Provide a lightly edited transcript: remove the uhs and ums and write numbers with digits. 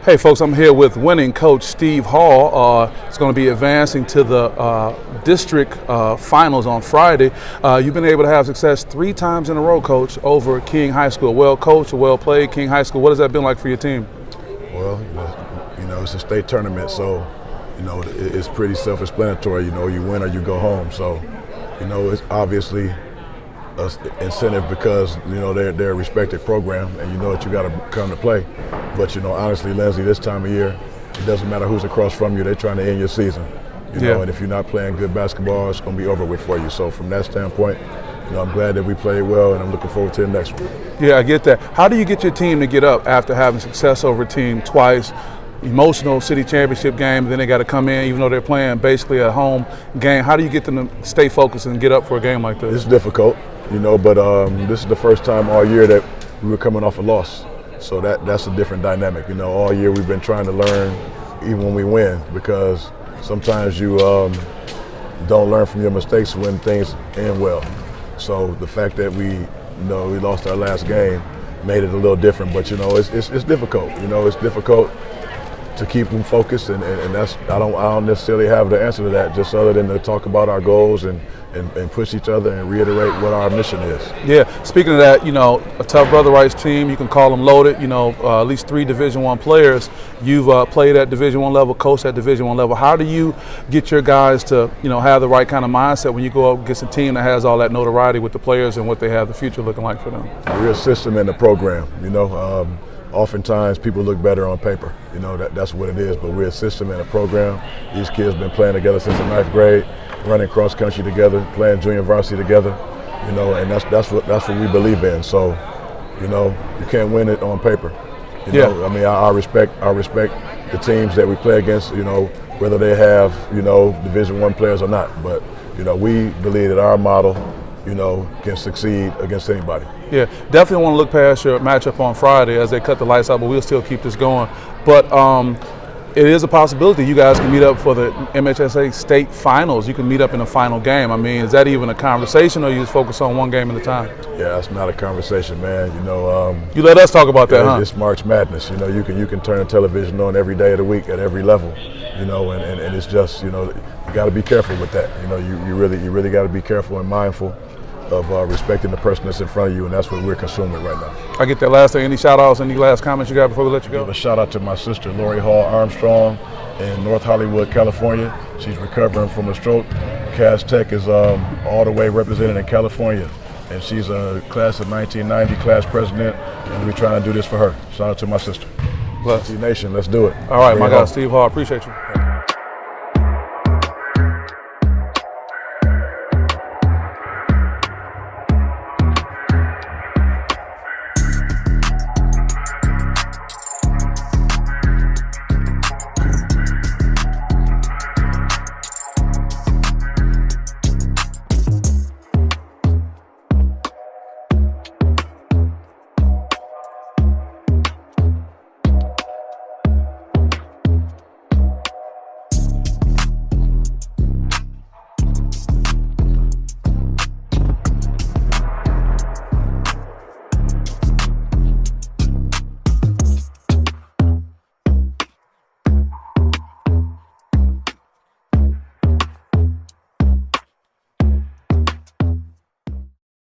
Hey folks, I'm here with winning coach Steve Hall. He's going to be advancing to the district finals on Friday. You've been able to have success 3 times in a row, coach, over King High School. Well coached, well played, King High School. What has that been like for your team? Well, it's a state tournament, so it's pretty self-explanatory. You win or you go home. So, it's obviously an incentive because they're a respected program, and you know that you got to come to play. But honestly, Leslie, this time of year, it doesn't matter who's across from you. They're trying to end your season. And if you're not playing good basketball, it's going to be over with for you. So from that standpoint, I'm glad that we played well, and I'm looking forward to the next one. Yeah, I get that. How do you get your team to get up after having success over a team twice? Emotional city championship game, then they got to come in even though they're playing basically a home game. How do you get them to stay focused and get up for a game like this? It's difficult, but this is the first time all year that we were coming off a loss. So that's a different dynamic. All year we've been trying to learn even when we win, because sometimes you don't learn from your mistakes when things end well. So the fact that we lost our last game made it a little different, but it's difficult. It's difficult to keep them focused, and that's I don't necessarily have the answer to that, just other than to talk about our goals and push each other and reiterate what our mission is. Yeah, speaking of that, a tough brother rights team, you can call them loaded, at least 3 Division I players. You've played at Division I level, coached at Division I level. How do you get your guys to, have the right kind of mindset when you go up against a team that has all that notoriety with the players and what they have the future looking like for them? We're a system in the program, Oftentimes people look better on paper, that's what it is, but we're a system and a program. These kids have been playing together since the 9th grade, running cross country together, playing junior varsity together, and that's what we believe in. So, you can't win it on paper. I respect the teams that we play against, whether they have, Division I players or not, but we believe that our model can succeed against anybody. Yeah, definitely want to look past your matchup on Friday as they cut the lights out, but we'll still keep this going. But it is a possibility you guys can meet up for the MHSA state finals. You can meet up in a final game. Is that even a conversation, or you just focus on one game at a time? Yeah, it's not a conversation, man. You let us talk about that, huh? It's March Madness. You can turn the television on every day of the week at every level. And it's just you got to be careful with that. You really got to be careful and mindful of respecting the person that's in front of you, and that's what we're consuming right now. I get that last thing. Any shout-outs, any last comments you got before we let you go? Give a shout-out to my sister, Lori Hall Armstrong, in North Hollywood, California. She's recovering from a stroke. Cass Tech is all the way represented in California, and she's a class of 1990 class president, and we're trying to do this for her. Shout out to my sister. Bless. Nation, let's do it. All right, my guy, Steve Hall, appreciate you.